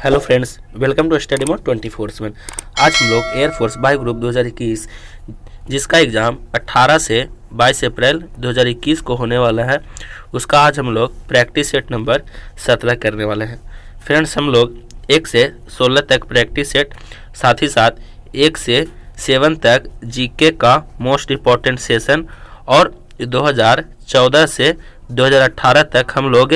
Hello friends, welcome to study mode 24/7। आज हम लोग एयरफोर्स बायो ग्रुप 2021 जिसका एग्ज़ाम 18 से 22 अप्रैल 2021 को होने वाला है, उसका आज हम लोग प्रैक्टिस सेट नंबर 17 करने वाले हैं। फ्रेंड्स, हम लोग 1 से 16 तक प्रैक्टिस सेट, साथ ही साथ 1 से 7 तक जीके का मोस्ट इम्पॉर्टेंट सेशन और 2014 से 2018 तक हम लोग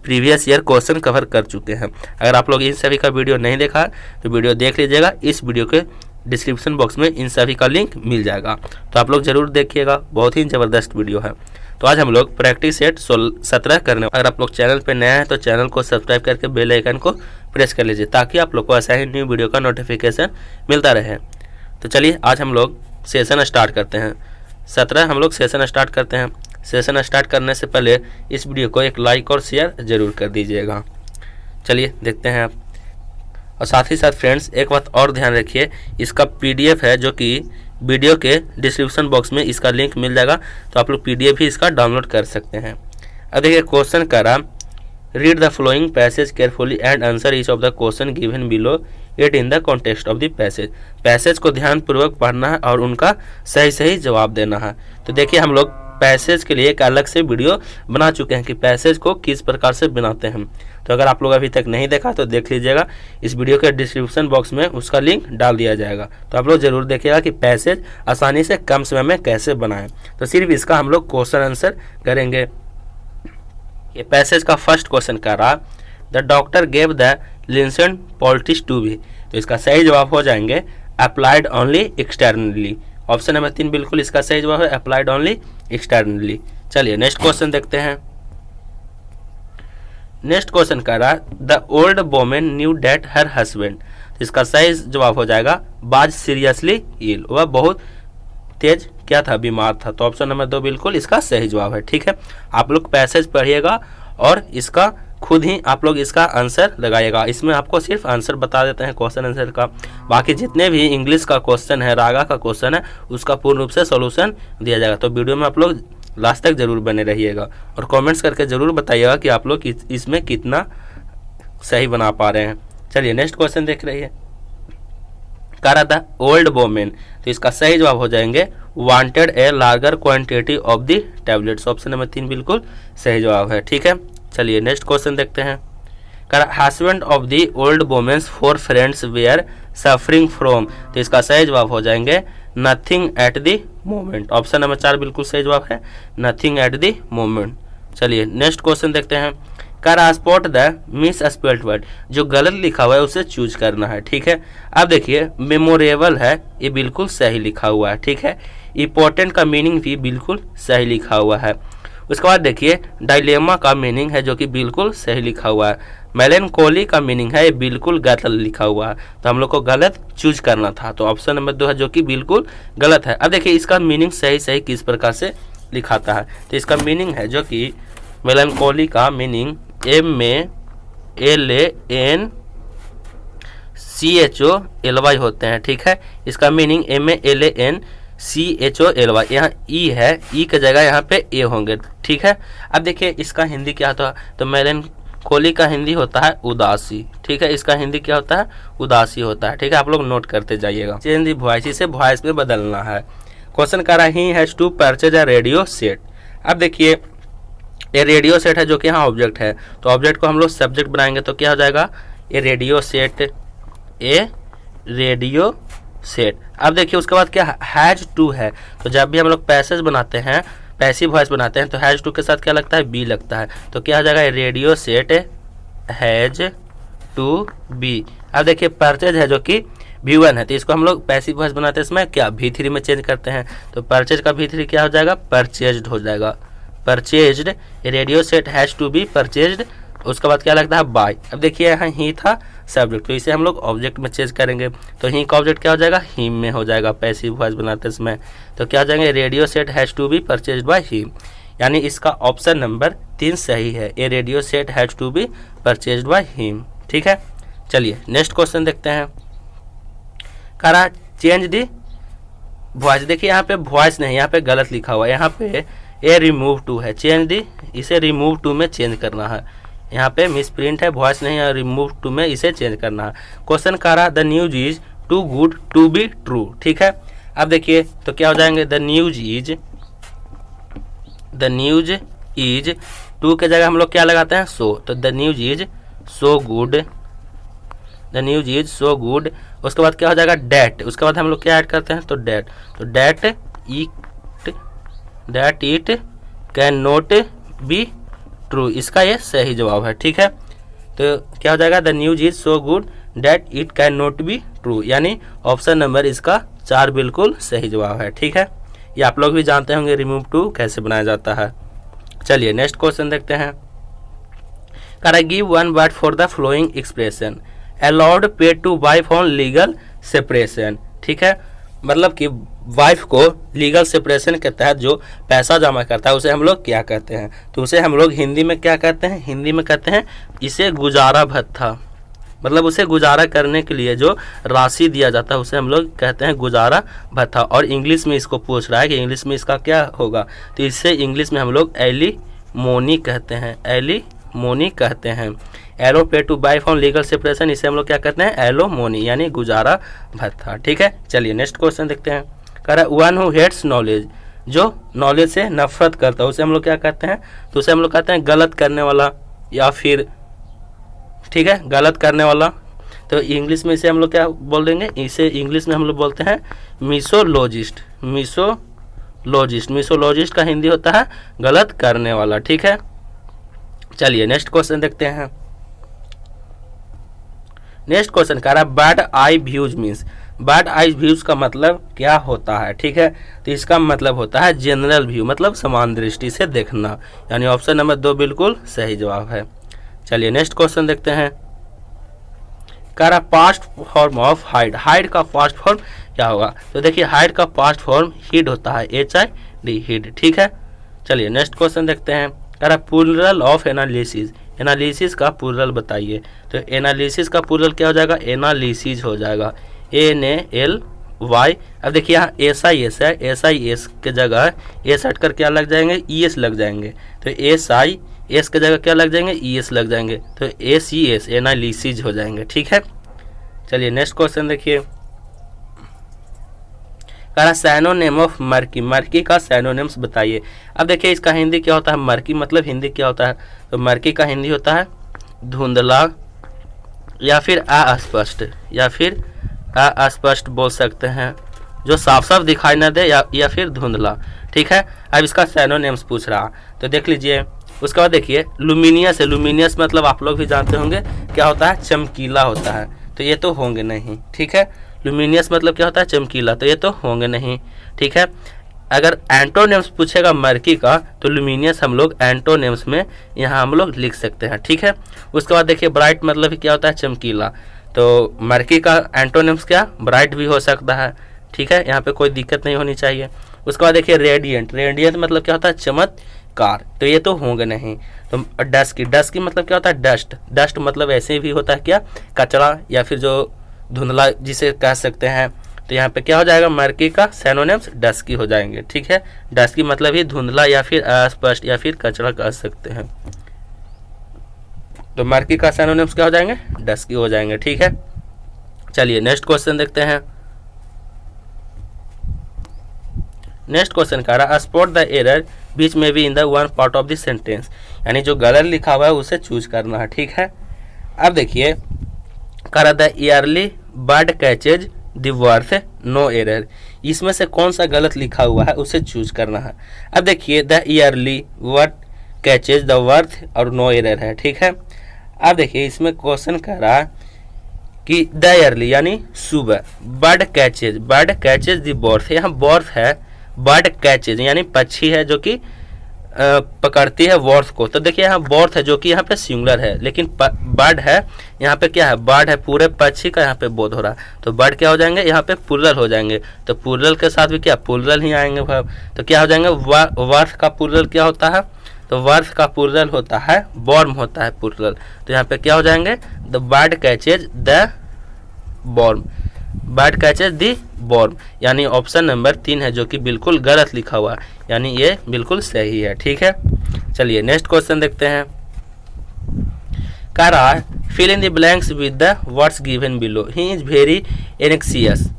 प्रीवियस ईयर क्वेश्चन कवर कर चुके हैं। अगर आप लोग इन सभी का वीडियो नहीं देखा तो वीडियो देख लीजिएगा। इस वीडियो के डिस्क्रिप्शन बॉक्स में इन सभी का लिंक मिल जाएगा, तो आप लोग जरूर देखिएगा। बहुत ही ज़बरदस्त वीडियो है। तो आज हम लोग प्रैक्टिस सेट 17 करने। अगर आप लोग चैनल पर नया है तो चैनल को सब्सक्राइब करके बेल आइकन को प्रेस कर लीजिए, ताकि आप लोग को ऐसा ही न्यू वीडियो का नोटिफिकेशन मिलता रहे। तो चलिए आज हम लोग सेशन स्टार्ट करते हैं। 17 हम लोग सेशन स्टार्ट करते हैं। सेशन स्टार्ट करने से पहले इस वीडियो को एक लाइक और शेयर ज़रूर कर दीजिएगा। चलिए देखते हैं आप। और साथ ही साथ फ्रेंड्स, एक बात और ध्यान रखिए, इसका पीडीएफ है जो कि वीडियो के डिस्क्रिप्शन बॉक्स में इसका लिंक मिल जाएगा, तो आप लोग पीडीएफ भी इसका डाउनलोड कर सकते हैं। अब देखिए क्वेश्चन कर रहा, read the flowing passage carefully and answer each of the question given below it in the context of the passage. Passage को ध्यानपूर्वक पढ़ना है और उनका सही जवाब देना है। तो देखिए हम लोग पैसेज के लिए एक अलग से वीडियो बना चुके हैं कि पैसेज को किस प्रकार से बनाते हैं। तो अगर आप लोग अभी तक नहीं देखा तो देख लीजिएगा, इस वीडियो के डिस्क्रिप्शन बॉक्स में उसका लिंक डाल दिया जाएगा। तो आप लोग जरूर देखिएगा कि पैसेज आसानी से कम समय में कैसे बनाएं। तो सिर्फ इसका हम लोग क्वेश्चन आंसर करेंगे। ये पैसेज का फर्स्ट क्वेश्चन कर रहा, the doctor gave the linseed poultice to be. तो इसका सही जवाब हो जाएंगे applied only externally. Option number 3 बिल्कुल इसका सही जवाब है, अप्लाइड ओनली एक्सटर्नली। चलिए नेक्स्ट क्वेश्चन देखते हैं। नेक्स्ट क्वेश्चन कह रहा, the old women new date her husband. इसका सही जवाब हो जाएगा बाज सीरियसली इल। वह बहुत तेज क्या था, बीमार था। तो ऑप्शन नंबर 2 बिल्कुल इसका सही जवाब है। ठीक है, आप लोग पैसेज पढ़िएगा और इसका खुद ही आप लोग इसका आंसर लगाइएगा। इसमें आपको सिर्फ आंसर बता देते हैं क्वेश्चन आंसर का, बाकी जितने भी इंग्लिश का क्वेश्चन है, रागा का क्वेश्चन है, उसका पूर्ण रूप से सॉल्यूशन दिया जाएगा। तो वीडियो में आप लोग लास्ट तक जरूर बने रहिएगा और कमेंट्स करके जरूर बताइएगा कि आप लोग इसमें कितना सही बना पा रहे हैं। चलिए नेक्स्ट क्वेश्चन देख रही है। करा द ओल्ड वोमेन। तो इसका सही जवाब हो जाएंगे wanted a larger quantity of the tablets. Option number 3 बिल्कुल सही जवाब है। ठीक है, चलिए नेक्स्ट क्वेश्चन देखते हैं। Husband of the old women's 4 friends were suffering from. तो इसका सही जवाब हो जाएंगे nothing at the moment. Option number 4 बिल्कुल सही जवाब है, नथिंग एट द मोमेंट। चलिए नेक्स्ट क्वेश्चन देखते हैं। Spot the misspelled word. जो गलत लिखा हुआ है उसे चूज करना है। ठीक है, अब देखिए मेमोरेबल है, ये बिल्कुल सही लिखा हुआ है। ठीक है, इंपॉर्टेंट का मीनिंग भी बिल्कुल सही लिखा हुआ है। उसके बाद देखिए डायलेमा का मीनिंग है जो कि बिल्कुल सही लिखा हुआ है। मेलेंकोली का मीनिंग है, ये बिल्कुल गलत लिखा हुआ है। तो हम लोग को गलत चूज करना था, तो ऑप्शन नंबर 2 है जो कि बिल्कुल गलत है। अब देखिए इसका मीनिंग सही किस प्रकार से लिखाता है। तो इसका मीनिंग है जो कि मेलेंकोली का मीनिंग MALANCHOLY होते हैं। ठीक है, इसका मीनिंग MALANCHOLY। यहाँ ई है, ई की जगह यहाँ पे ए होंगे। ठीक है, अब देखिए इसका हिंदी क्या होता है। तो मेलेंकोली का हिंदी होता है उदासी। ठीक है, इसका हिंदी क्या होता है, उदासी होता है। ठीक है, आप लोग नोट करते जाइएगा। चेंज द वॉइस, इसे वॉइस पे बदलना है। क्वेश्चन कर रहा, he has to purchase a radio set. अब देखिए ये रेडियो सेट है जो कि यहाँ ऑब्जेक्ट है, तो ऑब्जेक्ट को हम लोग सब्जेक्ट बनाएंगे तो क्या हो जाएगा, ये रेडियो सेट, ए रेडियो सेट। अब देखिए उसके बाद क्या हैज टू है। तो जब भी हम लोग पैसेज बनाते हैं, पैसिव वॉइस बनाते हैं, तो हैज टू के साथ क्या लगता है, बी लगता है। तो क्या हो जाएगा, radio set has to be. अब देखिए परचेज है जो कि V1 है, तो इसको हम लोग पैसिव वॉइस बनाते हैं इसमें क्या V3 में चेंज करते हैं। तो परचेज का V3 क्या हो जाएगा, परचेज्ड हो जाएगा, purchased. Radio set has to be purchased. उसके बाद क्या लगता है, बाय। अब देखिए यहाँ ही था सब्जेक्ट, तो इसे हम लोग ऑब्जेक्ट में चेंज करेंगे। तो ही का ऑब्जेक्ट क्या हो जाएगा, हिम में हो जाएगा, पैसिव वॉइस बनाते इसमें। तो क्या हो जाएंगे, radio set has to be purchased by him. यानी इसका ऑप्शन नंबर 3 सही है, a radio set has to be purchased by him. ठीक है, चलिए नेक्स्ट क्वेश्चन देखते हैं। करा चेंज दी वॉइस। देखिए यहाँ पे वॉइस नहीं, यहाँ पे गलत लिखा हुआ है, यहाँ पे ए रिमूव टू है, चेंज दी, इसे रिमूव टू में चेंज करना है। यहाँ पे मिस प्रिंट है, वॉइस नहीं है, रिमूव टू में इसे चेंज करना है। क्वेश्चन कह रहा है the news is too good to be true, ठीक है। अब देखिए तो क्या हो जाएंगे, द न्यूज इज टू के जगह हम लोग क्या लगाते हैं, सो, तो the news is so good, the news is so good. उसके बाद क्या हो जाएगा, डेट, उसके बाद हम लोग क्या ऐड करते हैं, तो डेट, तो that it can not be true, इसका ये सही जवाब है, ठीक है। तो क्या हो जाएगा, the news is so good that it can not be true, यानी ऑप्शन नंबर इसका 4 बिल्कुल सही जवाब है, ठीक है। ये आप लोग भी जानते होंगे रिमूव टू कैसे बनाया जाता है। चलिए नेक्स्ट क्वेश्चन देखते हैं। Can I give one word for the following expression, allowed pay to wife on legal separation, ठीक है। मतलब कि वाइफ को लीगल सेपरेशन के तहत जो पैसा जमा करता है उसे हम लोग क्या कहते हैं, तो उसे हम लोग हिंदी में क्या कहते हैं, हिंदी में कहते हैं इसे गुजारा भत्ता। मतलब उसे गुजारा करने के लिए जो राशि दिया जाता है उसे हम लोग कहते हैं गुजारा भत्ता। और इंग्लिश में इसको पूछ रहा है कि इंग्लिश में इसका क्या होगा, तो इससे इंग्लिश में हम लोग एलिमोनी कहते हैं, एलिमोनी कहते हैं। Allow pay to wife on legal separation, इसे हम लोग क्या कहते हैं, एलोमोनी, यानी गुजारा भत्ता, ठीक है। चलिए नेक्स्ट क्वेश्चन देखते हैं। कह रहा है वन हु हेट्स नॉलेज, जो नॉलेज से नफरत करता है उसे हम लोग क्या कहते हैं, तो उसे हम लोग कहते हैं गलत करने वाला, या फिर, ठीक है, गलत करने वाला। तो इंग्लिश में इसे हम लोग क्या बोल देंगे, इसे इंग्लिश में हम लोग बोलते हैं मिसोलॉजिस्ट, मिसोलॉजिस्ट का हिंदी होता है गलत करने वाला, ठीक है। चलिए नेक्स्ट क्वेश्चन देखते हैं। नेक्स्ट क्वेश्चन कह रहा है bad I views means, bad I views का मतलब क्या होता है, ठीक है। तो इसका मतलब होता है जनरल व्यू, मतलब समान दृष्टि से देखना, यानी ऑप्शन नंबर 2 बिल्कुल सही जवाब है। चलिए नेक्स्ट क्वेश्चन देखते हैं। कह रहा past form of hide, hide का पास्ट फॉर्म क्या होगा, तो देखिए हाइड का पास्ट फॉर्म हिड होता है, HID, हिड, ठीक है। चलिए नेक्स्ट क्वेश्चन देखते हैं। कह रहा प्लूरल ऑफ एनालिसिस, एनालिसिस का प्लूरल बताइए, तो एनालिसिस का प्लूरल क्या हो जाएगा, एनालिसिस हो जाएगा, ANALY। अब देखिए यहाँ SIS है, SIS के जगह एस हट कर क्या लग जाएंगे, ES लग जाएंगे, तो SIS के जगह क्या लग जाएंगे, ES लग जाएंगे, तो ACS एनालिसिस हो जाएंगे, ठीक है। चलिए नेक्स्ट क्वेश्चन देखिए। कह रहा सैनोनिम ऑफ मर्की, मर्की का सैनोनिम्स बताइए। अब देखिए इसका हिंदी क्या होता है, मर्की मतलब हिंदी क्या होता है, तो मर्की का हिंदी होता है धुंधला, या फिर अस्पष्ट, या फिर अस्पष्ट बोल सकते हैं, जो साफ साफ दिखाई न दे, या फिर धुंधला, ठीक है। अब इसका सैनोनिम्स पूछ रहा, तो देख लीजिए। उसके बाद देखिए लुमिनियस है, लुमिनियस मतलब आप लोग भी जानते होंगे क्या होता है, चमकीला होता है, तो ये तो होंगे नहीं, ठीक है। लुमिनियस मतलब क्या होता है, चमकीला, तो ये तो होंगे नहीं, ठीक है। अगर एंटोनिम्स पूछेगा मर्की का, तो लुमिनियस हम लोग एंटोनिम्स में यहाँ हम लोग लिख सकते हैं, ठीक है। उसके बाद देखिए ब्राइट मतलब क्या होता है, चमकीला, तो मर्की का एंटोनिम्स क्या, ब्राइट भी हो सकता है, ठीक है, यहाँ पे कोई दिक्कत नहीं होनी चाहिए। उसके बाद देखिए रेडियंट, रेडियंट मतलब क्या होता है, चमत्कार, तो ये तो होंगे नहीं। तो डस्की, डस्की मतलब क्या होता है, डस्ट, डस्ट मतलब ऐसे भी होता है क्या, कचरा, या फिर जो धुंधला जिसे कह सकते हैं, तो यहाँ पे क्या हो जाएगा, मर्की का सैनोनिम्स डस्की हो जाएंगे, ठीक है। डस्की मतलब ही धुंधला या फिर अस्पष्ट या फिर कचरा कह सकते हैं, तो मर्की का सैनोनिम्स क्या हो जाएंगे, डस्की हो जाएंगे, ठीक है। चलिए नेक्स्ट क्वेश्चन देखते हैं। नेक्स्ट क्वेश्चन कह रहा स्पॉट द एरर बीच में भी in the one part of the sentence, यानी जो गलत लिखा हुआ है उसे चूज करना है, ठीक है। अब देखिए कह रहा the early bird catches the worm no error, इसमें से कौन सा गलत लिखा हुआ है उसे चूज करना है। अब देखिए the yearly word catches the worth और नो एरर है, ठीक है। अब देखिए इसमें क्वेश्चन कह रहा है कि द ईयरली यानी सुबह, बर्ड कैचेज द बर्थ, यहाँ बर्थ है, बर्ड कैचेज यानी पक्षी है जो कि पकड़ती है वर्थ को, तो देखिए यहाँ बर्थ है जो कि यहाँ पे सिंगुलर है, लेकिन बर्ड है यहाँ पे क्या है, बर्ड है, पूरे पक्षी का यहाँ पे बोध हो रहा है, तो बर्ड क्या हो जाएंगे, यहाँ पे प्लूरल हो जाएंगे, तो प्लूरल के साथ भी क्या प्लूरल ही आएंगे भाव, तो क्या हो जाएंगे, वर्थ का प्लूरल क्या होता है, तो वर्थ का प्लूरल होता है बॉर्म होता है प्लूरल, तो यहाँ पे क्या हो जाएंगे, the bird catches the worm, bird catches the worm, यानी ऑप्शन नंबर 3 है जो कि बिल्कुल गलत लिखा हुआ है, यानी ये बिल्कुल सही है, ठीक है। चलिए नेक्स्ट क्वेश्चन देखते हैं। कह रहा है fill in the blanks with the words given below. He is very anxious,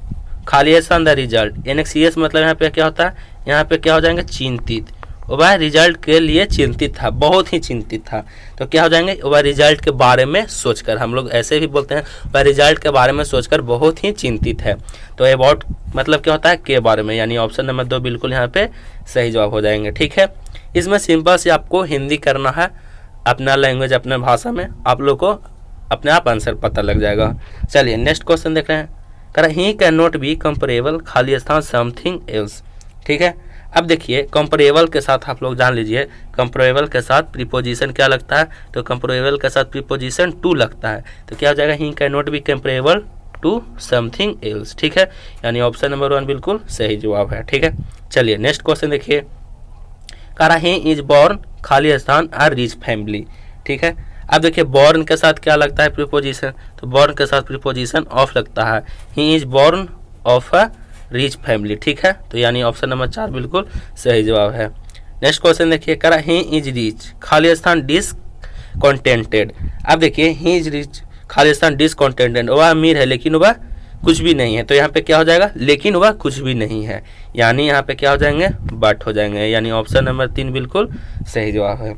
खाली द रिजल्ट। एनेक्सियस मतलब यहाँ पे क्या होता है, यहाँ पे क्या हो जाएंगे चिंतित। वह रिजल्ट के लिए चिंतित था, बहुत ही चिंतित था। तो क्या हो जाएंगे, वह रिजल्ट के बारे में सोचकर, हम लोग ऐसे भी बोलते हैं वह रिजल्ट के बारे में सोचकर बहुत ही चिंतित है। तो अबाउट मतलब क्या होता है, के बारे में, यानी ऑप्शन नंबर 2 बिल्कुल यहाँ पे सही जवाब हो जाएंगे। ठीक है, इसमें सिंपल से आपको हिंदी करना है, अपना लैंग्वेज अपने भाषा में, आप लोग को अपने आप आंसर पता लग जाएगा। चलिए नेक्स्ट क्वेश्चन देख रहे हैं। कह ही कैन नॉट बी कंपेरेबल, खाली स्थान समथिंग एल्स। ठीक है, अब देखिए कंपेरेबल के साथ आप लोग जान लीजिए, कंपेरेबल के साथ प्रीपोजिशन क्या लगता है, तो कंपेरेबल के साथ प्रीपोजिशन टू लगता है। तो क्या हो जाएगा, he can not be comparable to something else. ठीक है, यानी ऑप्शन नंबर 1 बिल्कुल सही जवाब है। ठीक है, चलिए नेक्स्ट क्वेश्चन देखिए। कह रहा ही इज बॉर्न, खाली स्थान अ रिच फैमिली। ठीक है, अब देखिए बॉर्न के साथ क्या लगता है प्रीपोजिशन, तो बॉर्न के साथ प्रीपोजिशन ऑफ लगता है। He is born of a rich family. ठीक है, तो यानी ऑप्शन नंबर 4 बिल्कुल सही जवाब है। नेक्स्ट क्वेश्चन देखिए, कह रहा ही इज रिच, खाली स्थान डिसकंटेंटेड। अब देखिए ही इज रिच, खाली स्थान डिसकंटेंटेड, वह अमीर है लेकिन वह कुछ भी नहीं है। तो यहाँ पे क्या हो जाएगा, लेकिन वह कुछ भी नहीं है, यानी यहाँ पे क्या हो जाएंगे, बट हो जाएंगे, यानी ऑप्शन नंबर 3 बिल्कुल सही जवाब है।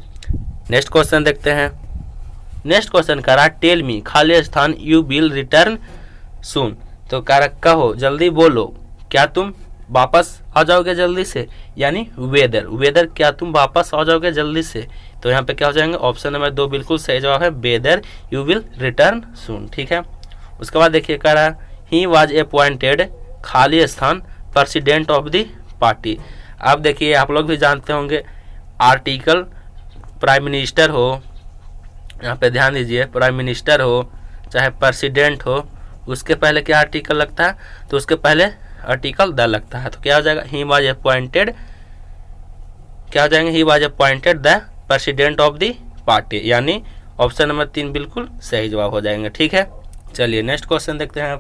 नेक्स्ट क्वेश्चन देखते हैं। नेक्स्ट क्वेश्चन कह रहा टेल मी, खाली स्थान यू विल रिटर्न सून। तो कह रहा कहो, जल्दी बोलो, क्या तुम वापस आ जाओगे जल्दी से, यानी वेदर, वेदर क्या तुम वापस आ जाओगे जल्दी से। तो यहाँ पे क्या हो जाएंगे, ऑप्शन नंबर 2 बिल्कुल सही जवाब है, वेदर यू विल रिटर्न सून। ठीक है, उसके बाद देखिए कह रहा ही वॉज अपॉइंटेड, खाली स्थान प्रेसिडेंट ऑफ द पार्टी। अब देखिए आप लोग भी जानते होंगे आर्टिकल प्राइम मिनिस्टर हो, यहाँ पे ध्यान दीजिए, प्राइम मिनिस्टर हो चाहे प्रेसिडेंट हो, उसके पहले क्या आर्टिकल लगता है, तो उसके पहले आर्टिकल द लगता है। तो क्या हो जाएगा, ही वाज अपॉइंटेड, क्या हो जाएंगे, he was appointed the president of the party, यानी ऑप्शन नंबर 3 बिल्कुल सही जवाब हो जाएंगे। ठीक है, चलिए नेक्स्ट क्वेश्चन देखते हैं।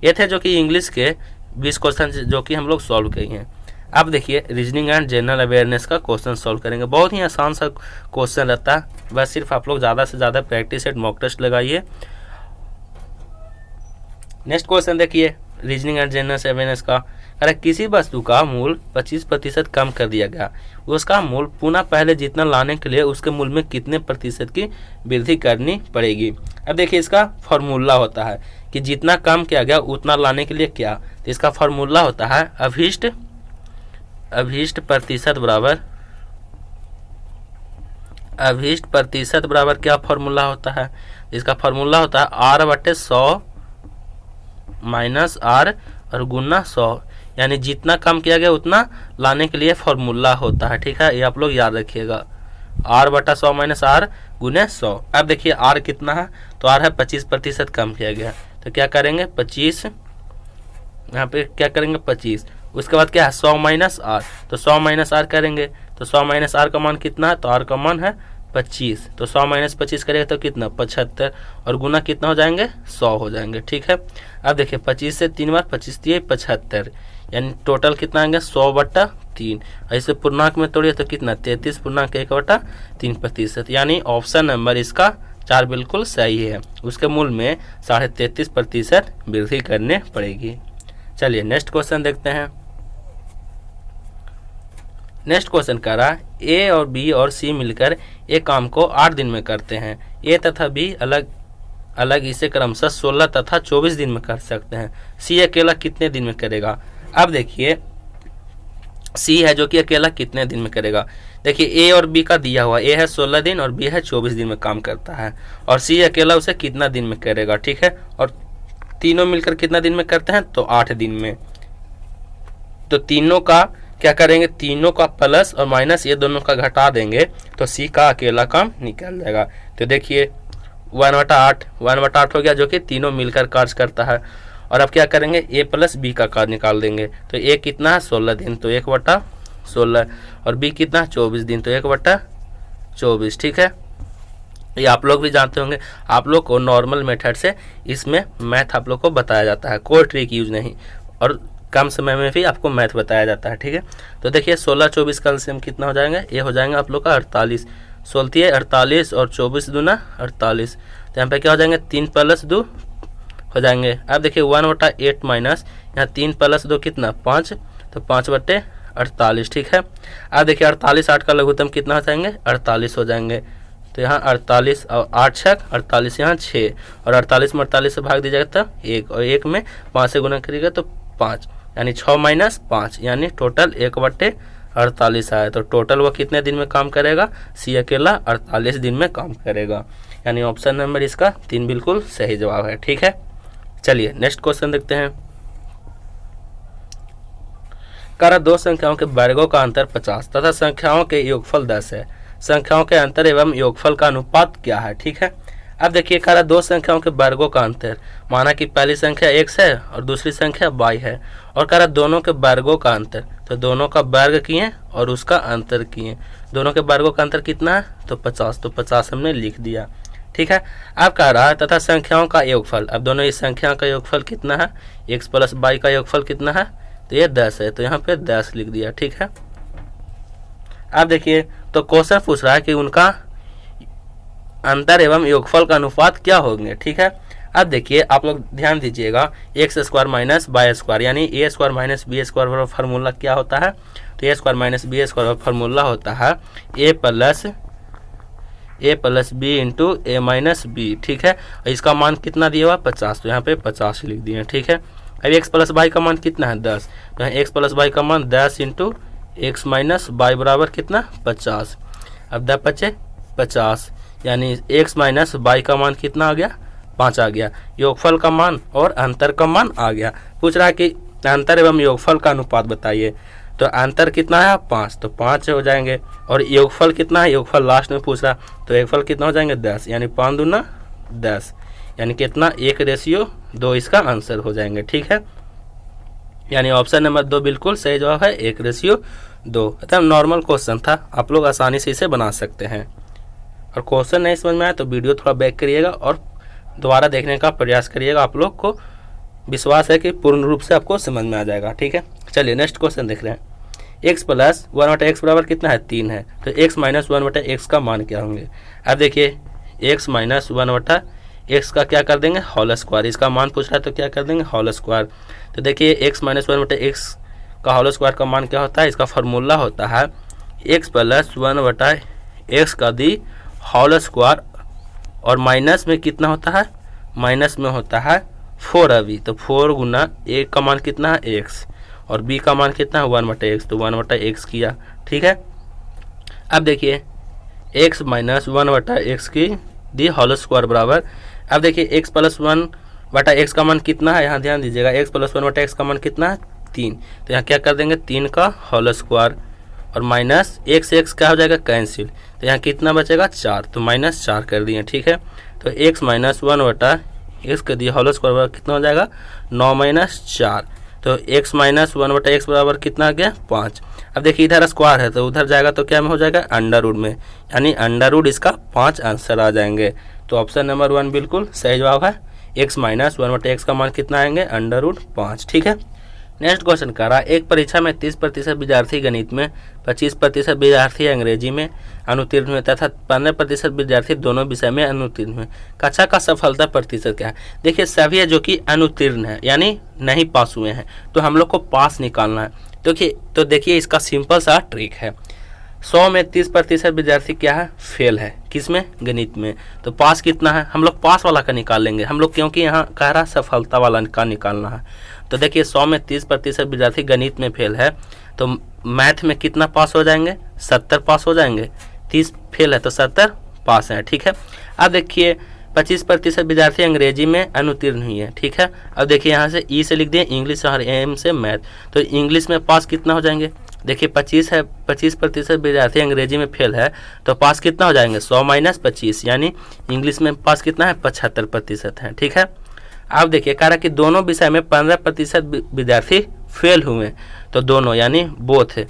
ये थे जो कि इंग्लिश के 20 क्वेश्चन जो कि हम लोग सॉल्व किए हैं। अब देखिए रीजनिंग एंड जनरल अवेयरनेस का क्वेश्चन सॉल्व करेंगे। बहुत ही आसान सा क्वेश्चन रहता है, बस सिर्फ आप लोग ज़्यादा से ज़्यादा प्रैक्टिस एंड मॉक टेस्ट लगाइए। नेक्स्ट क्वेश्चन देखिए रीजनिंग एंड जनरल अवेयरनेस का। अरे किसी वस्तु का मूल 25% कम कर दिया गया, उसका मूल पुनः पहले जितना लाने के लिए उसके मूल में कितने प्रतिशत की वृद्धि करनी पड़ेगी। अब देखिए इसका फॉर्मूला होता है कि जितना कम किया गया उतना लाने के लिए क्या, तो इसका फॉर्मूला होता है अभीष्ट प्रतिशत बराबर, अभीष्ट प्रतिशत बराबर क्या फॉर्मूला होता है, इसका फॉर्मूला होता है R/100 माइनस R और गुना 100, यानी जितना कम किया गया उतना लाने के लिए फॉर्मूला होता है। ठीक है, ये आप लोग याद रखिएगा, R/100 माइनस R गुने 100। अब देखिए R कितना है, तो R है 25% कम किया गया, तो क्या करेंगे 25, यहाँ पे क्या करेंगे 25, उसके बाद क्या है 100 माइनस R, तो 100 माइनस R करेंगे, तो 100 माइनस R का मान कितना है, तो R का मान है 25, तो 100 माइनस 25 करेगा तो कितना 75, और गुना कितना हो जाएंगे 100 हो जाएंगे। ठीक है, अब देखिए 25 से 3 बार 25 दिए 75, यानी टोटल कितना आएंगे 100/3, ऐसे पूर्णांक में तोड़िए तो कितना 33.1/3%, यानी ऑप्शन नंबर इसका 4 बिल्कुल सही है, उसके मूल में 33.5% वृद्धि करने पड़ेगी। चलिए नेक्स्ट क्वेश्चन देखते हैं। नेक्स्ट क्वेश्चन कह रहा ए और बी और सी मिलकर एक काम को 8 दिन में करते हैं, ए तथा बी अलग अलग इसे क्रमशः 16 तथा 24 दिन में कर सकते हैं, सी अकेला कितने दिन में करेगा। अब देखिए सी है जो कि अकेला कितने दिन में करेगा, देखिए ए और बी का दिया हुआ, ए है 16 दिन और बी है 24 दिन में काम करता है, और सी अकेला उसे कितना दिन में करेगा। ठीक है, और तीनों मिलकर कितना दिन में करते हैं, तो 8 दिन में। तो तीनों का क्या करेंगे, तीनों का प्लस और माइनस ये दोनों का घटा देंगे तो सी का अकेला काम निकल जाएगा। तो देखिए 1/8 हो गया जो कि तीनों मिलकर कार्य करता है, और अब क्या करेंगे ए प्लस बी का कार्य निकाल देंगे, तो ए कितना है 16 दिन, तो 1/16, और बी कितना 24 दिन, तो 1/24। ठीक है, ये आप लोग भी जानते होंगे, आप लोग को नॉर्मल मेथड से इसमें मैथ आप लोग को बताया जाता है, कोई ट्रिक यूज नहीं, और कम समय में भी आपको मैथ बताया जाता है। ठीक है, तो देखिए 16 24 का एलसीएम कितना हो जाएगा, ये हो जाएगा आप लोग का 48, 16 48 और 24 दूना 48। तो यहाँ पे क्या हो जाएंगे 3 + 2 हो जाएंगे। अब देखिए 1/8 माइनस यहाँ 3 + 2 कितना 5, तो 5/48 ठीक है। अब देखिए 48 8 का लघुत्तम कितना हो जाएंगे 48 हो जाएंगे। तो यहाँ 48 और 8 छक 48 यहाँ 6 और 48 में 48 से भाग दीजिएगा तो 1 और 1 में 5 से गुना करिएगा तो 5 यानी 6 - 5 यानी टोटल 1/48 आया। तो टोटल वो कितने दिन में काम करेगा, सी अकेला 48 दिन में काम करेगा। यानी ऑप्शन नंबर इसका 3 बिल्कुल सही जवाब है। ठीक है, चलिए नेक्स्ट क्वेश्चन देखते हैं। करा दो संख्याओं के वर्गों का अंतर 50 तथा संख्याओं के योगफल 10 है। संख्याओं के अंतर एवं योगफल का अनुपात क्या है। ठीक है, अब देखिए करा दो संख्याओं के वर्गों का अंतर, माना कि पहली संख्या x है और दूसरी संख्या y है, और करा दोनों के वर्गों का अंतर, तो दोनों का वर्ग किए और उसका अंतर किए। दोनों के वर्गों का अंतर कितना है तो 50, तो 50 हमने लिख दिया। ठीक है, अब कह रहा है तथा संख्याओं का योगफल, अब दोनों इस संख्या का योगफल कितना है, x + y का योगफल कितना है, तो ये 10 है, तो यहाँ पे 10 लिख दिया। ठीक है, अब देखिए तो क्वेश्चन पूछ रहा है कि उनका अंतर एवं योगफल का अनुपात क्या होंगे। ठीक है, अब देखिए आप लोग ध्यान दीजिएगा, x² - y² यानी a² - b² का फार्मूला क्या होता है, तो a² - b² का फार्मूला होता है a + b into a - b। ठीक है, इसका मान कितना दिया हुआ 50, तो यहाँ पे 50 लिख दिए। ठीक है, अब x + y का मान कितना है 10, तो यहाँ x + y का मान 10 इंटू x - y बराबर कितना 50। अब 10 × 5 = 50 यानी x - y का मान कितना आ गया 5 आ गया। योगफल का मान और अंतर का मान आ गया। पूछ रहा है कि अंतर एवं योगफल का अनुपात बताइए, तो अंतर कितना है 5, तो 5 हो जाएंगे, और योगफल कितना है, योगफल लास्ट में पूछ रहा, तो योगफल कितना हो जाएंगे 10 यानी 5 दूना 10 यानी कितना 1:2 इसका आंसर हो जाएंगे। ठीक है, यानी ऑप्शन नंबर 2 बिल्कुल सही जवाब है 1:2। एकदम नॉर्मल क्वेश्चन था, आप लोग आसानी से इसे बना सकते हैं। और क्वेश्चन नहीं समझ में आया तो वीडियो थोड़ा बैक करिएगा और दोबारा देखने का प्रयास करिएगा, आप लोग को विश्वास है कि पूर्ण रूप से आपको समझ में आ जाएगा। ठीक है, चलिए नेक्स्ट क्वेश्चन देख रहे हैं। x + 1/x बराबर कितना है 3 है, तो x - 1/x का मान क्या होंगे। अब देखिए x - 1/x का क्या कर देंगे होल स्क्वायर, इसका मान पूछ रहा है तो क्या कर देंगे होल स्क्वायर। तो देखिए x - 1/x का होल स्क्वायर का मान क्या होता है, इसका फार्मूला होता है x + 1/x का दी होल स्क्वायर, और माइनस में कितना होता है, माइनस में होता है 4 अभी, तो 4 गुना a का मान कितना है x और b का मान कितना है 1/x, तो 1/x किया। ठीक है, अब देखिए x - 1/x की दी होल स्क्वायर बराबर, अब देखिए x + 1/x का मान कितना है, यहाँ ध्यान दीजिएगा x + 1/x का मान कितना है 3, तो यहाँ क्या कर देंगे 3 का होल स्क्वायर, और माइनस x से x क्या हो जाएगा कैंसिल, तो यहाँ कितना बचेगा 4, तो -4 कर दिए। ठीक है, तो x - 1/x का दिया होल स्क्वायर कितना हो जाएगा 9 - 4, तो x - 1/x बराबर कितना आ गया 5। अब देखिए इधर स्क्वायर है तो उधर जाएगा तो क्या में हो जाएगा अंडर में, यानी अंडर इसका 5 आंसर आ जाएंगे। तो ऑप्शन नंबर 1 बिल्कुल सही जवाब है। x - 1/x का मान कितना आएंगे √5। ठीक है, नेक्स्ट क्वेश्चन कह रहा है एक परीक्षा में 30% विद्यार्थी गणित में, 25% विद्यार्थी अंग्रेजी में अनुत्तीर्ण हुए तथा 15% विद्यार्थी दोनों विषय में अनुत्तीर्ण हुए। कक्षा का सफलता प्रतिशत क्या है। देखिए सभी है जो कि अनुत्तीर्ण है यानी नहीं पास हुए हैं, तो हम लोग को पास निकालना है। तो देखिए इसका सिंपल सा ट्रिक है। 100 में 30% विद्यार्थी क्या है फेल है, किसमें गणित में, तो पास कितना है हम लोग पास वाला का निकाल लेंगे हम लोग, क्योंकि यहाँ कह रहा सफलता वाला का निकालना है। तो देखिए 100 में 30% विद्यार्थी गणित में फेल है, तो मैथ में कितना पास हो जाएंगे 70 पास हो जाएंगे, 30 फेल है तो 70 पास है। ठीक है, अब देखिए 25% विद्यार्थी अंग्रेजी में अनुत्तीर्ण हुई है। ठीक है, अब देखिए यहाँ से ई से लिख दिए इंग्लिश और एम से मैथ, तो इंग्लिश में पास कितना हो जाएंगे, देखिए 25% विद्यार्थी अंग्रेजी में फेल है तो पास कितना हो जाएंगे 100 - 25 यानी इंग्लिश में पास कितना है 75% है। ठीक है, अब देखिए कह रहा कि दोनों विषय में 15% विद्यार्थी फेल हुए, तो दोनों यानी बोथ है,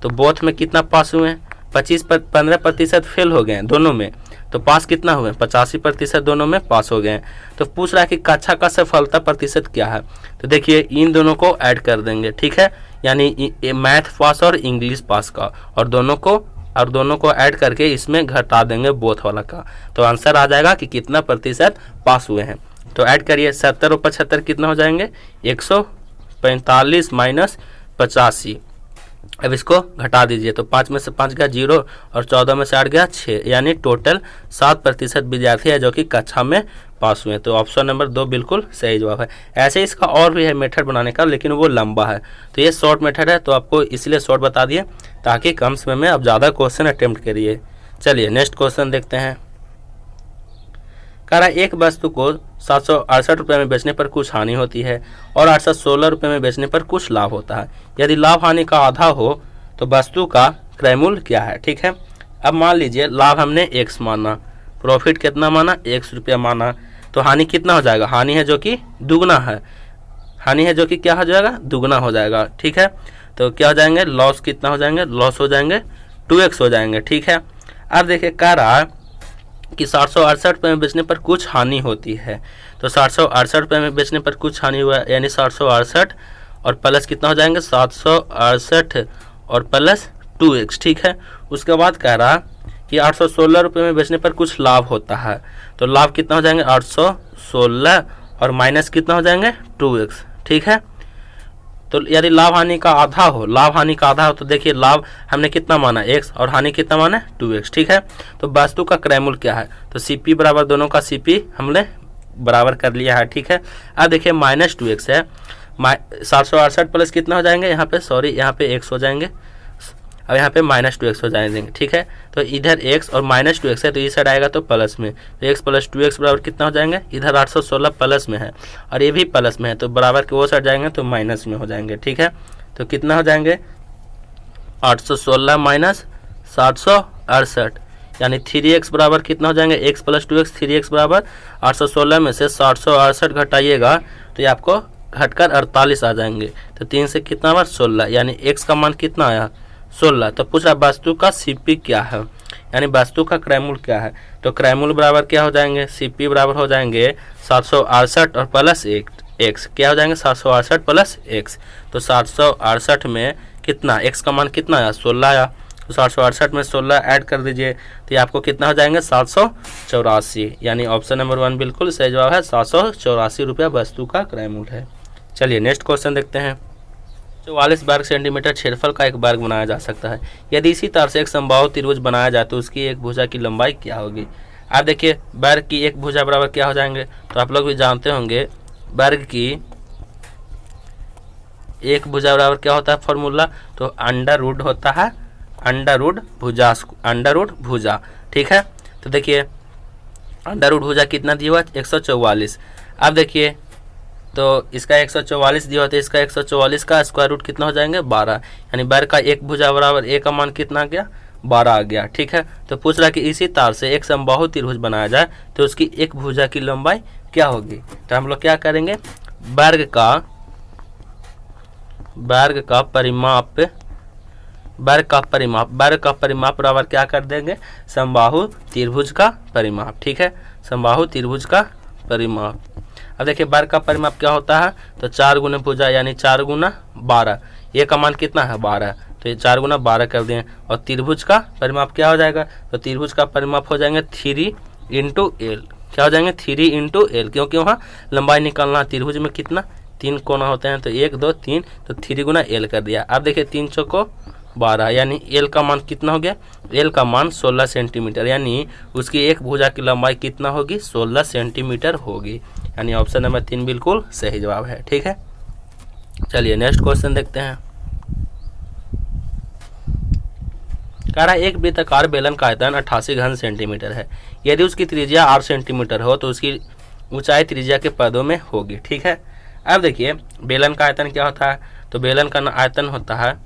तो बोथ में कितना पास हुए 15% फेल हो गए दोनों में, तो पास कितना हुए 85% दोनों में पास हो गए। तो पूछ रहा है कि कक्षा का सफलता प्रतिशत क्या है, तो देखिए इन दोनों को ऐड कर देंगे। ठीक है, यानी मैथ पास और इंग्लिश पास का, और दोनों को और दोनों को ऐड करके इसमें घटा देंगे बोथ वाला का, तो आंसर आ जाएगा कि कितना प्रतिशत पास हुए हैं। तो ऐड करिए 70 और 75 कितना हो जाएंगे 145 माइनस 85। अब इसको घटा दीजिए तो 5 में से 5 गया 0 और 14 में से 8 गया 6, यानी टोटल 7% विद्यार्थी है जो कि कक्षा में पास हुए हैं। तो ऑप्शन नंबर 2 बिल्कुल सही जवाब है। ऐसे इसका और भी है मेथड बनाने का, लेकिन वो लंबा है, तो ये शॉर्ट मेथड है, तो आपको इसलिए शॉर्ट बता दिए ताकि कम समय में आप ज़्यादा क्वेश्चन अटेम्प्ट करिए। चलिए नेक्स्ट क्वेश्चन देखते हैं। कह रहा एक वस्तु को 768 रुपये में बेचने पर कुछ हानि होती है और 816 रुपये में बेचने पर कुछ लाभ होता है। यदि लाभ हानि का आधा हो तो वस्तु का क्रय मूल्य क्या है। ठीक है, अब मान लीजिए लाभ हमने x माना, प्रॉफिट कितना माना 100 रुपया माना, तो हानि कितना हो जाएगा, हानि है जो कि दुगना है, हानि है जो कि क्या हो जाएगा दुगना हो जाएगा। ठीक है, तो क्या हो जाएंगे लॉस कितना हो जाएंगे, लॉस हो जाएंगे 2x हो जाएंगे। ठीक है, अब देखिए कह रहा कि 768 रुपये में बेचने पर कुछ हानि होती है, तो 768 रुपये में बेचने पर कुछ हानि हुआ, यानी 768 और प्लस कितना हो जाएंगे 768 और प्लस 2x। ठीक है, उसके बाद कह रहा कि 816 रुपये में बेचने पर कुछ लाभ होता है, तो लाभ कितना हो जाएंगे 816 और माइनस कितना हो जाएंगे 2x। ठीक है, तो यदि लाभ हानि का आधा हो, लाभ हानि का आधा हो, तो देखिए लाभ हमने कितना माना x और हानि कितना माना 2x। ठीक है, तो वस्तु का क्रय मूल्य क्या है, तो CP बराबर दोनों का CP हमने बराबर कर लिया है। ठीक है, अब देखिए माइनस 2x है, 768 प्लस कितना हो जाएंगे यहाँ पे, सॉरी यहाँ पे x हो जाएंगे, अब यहाँ पे माइनस 2x हो जाएंगे। ठीक है, तो इधर x और माइनस 2x है, तो इस साइड आएगा तो प्लस में, तो x प्लस 2x बराबर कितना हो जाएंगे, इधर 816 प्लस में है और ये भी प्लस में है, तो बराबर के वो साइड जाएंगे तो माइनस में हो जाएंगे। ठीक है, तो कितना हो जाएंगे 816 माइनस 768, यानी 3x बराबर कितना हो जाएंगे x प्लस 2x, 3x बराबर 816 में से 768 घटाइएगा तो ये आपको घटकर 48 आ जाएंगे, तो 3 से कितना बार 16, यानी x का मान कितना आया 16। तो पूछा वस्तु का CP क्या है, यानी वस्तु का क्रय मूल्य क्या है, तो क्रय मूल्य बराबर क्या हो जाएंगे CP बराबर हो जाएंगे 768 और प्लस x, क्या हो जाएंगे 768 प्लस x, तो 768 में कितना x का मान कितना आया 16 आया, तो 768 में 16 ऐड कर दीजिए तो ये आपको कितना हो जाएंगे 784, यानी ऑप्शन नंबर 1 बिल्कुल सही जवाब है, 784 रुपया वस्तु का क्रय मूल्य है। चलिए नेक्स्ट क्वेश्चन देखते हैं। 44 वर्ग सेंटीमीटर क्षेत्रफल का एक वर्ग बनाया जा सकता है, यदि इसी तरह से एक समबाहु त्रिभुज बनाया जाए तो उसकी एक भुजा की लंबाई क्या होगी। आप देखिए वर्ग की एक भुजा बराबर क्या हो जाएंगे, तो आप लोग भी जानते होंगे वर्ग की एक भुजा बराबर क्या होता है फॉर्मूला, तो अंडर रूट होता है, अंडर रूट भुजा, अंडर रूट भुजा। ठीक है, तो देखिए अंडर रूट भुजा कितना दिया हुआ 144। अब देखिए तो इसका 144 दिया होता है, इसका 144 का स्क्वायर रूट कितना हो जाएंगे 12, यानी वर्ग का एक भुजा बराबर a का मान कितना आ गया 12 आ गया। ठीक है, तो पूछ रहा कि इसी तार से एक समबाहु त्रिभुज बनाया जाए तो उसकी एक भुजा की लंबाई क्या होगी। तो हम लोग क्या करेंगे वर्ग का परिमाप, वर्ग का परिमाप बराबर क्या कर देंगे समबाहु त्रिभुज का परिमाप। ठीक है, समबाहु त्रिभुज का परिमाप। अब देखिए वर्ग का परिमाप क्या होता है, तो 4 गुना भुजा यानी 4 गुना 12, ये का मान कितना है 12, तो ये 4 गुना 12 कर दें, और त्रिभुज का परिमाप क्या हो जाएगा, तो त्रिभुज का परिमाप हो जाएंगे 3 इंटू एल, क्या हो जाएंगे 3 इंटू एल, क्योंकि वहाँ लंबाई निकालना, त्रिभुज में कितना 3 कोना होते हैं, तो 1 2 3, तो 3 गुना एल कर दिया। अब देखिए 3 चौको 12, यानी एल का मान कितना हो गया, एल का मान 16 सेंटीमीटर, यानी उसकी एक भुजा की लंबाई कितना होगी 16 सेंटीमीटर होगी, यानी ऑप्शन नंबर 3 बिल्कुल सही जवाब है। ठीक है, चलिए नेक्स्ट क्वेश्चन देखते हैं। कह रहा एक वृत्ताकार बेलन का आयतन 88 घन सेंटीमीटर है, यदि उसकी त्रिज्या 8 सेंटीमीटर हो तो उसकी ऊंचाई त्रिज्या के पदों में होगी। ठीक है, अब देखिए बेलन का आयतन क्या होता है, तो बेलन का आयतन होता है,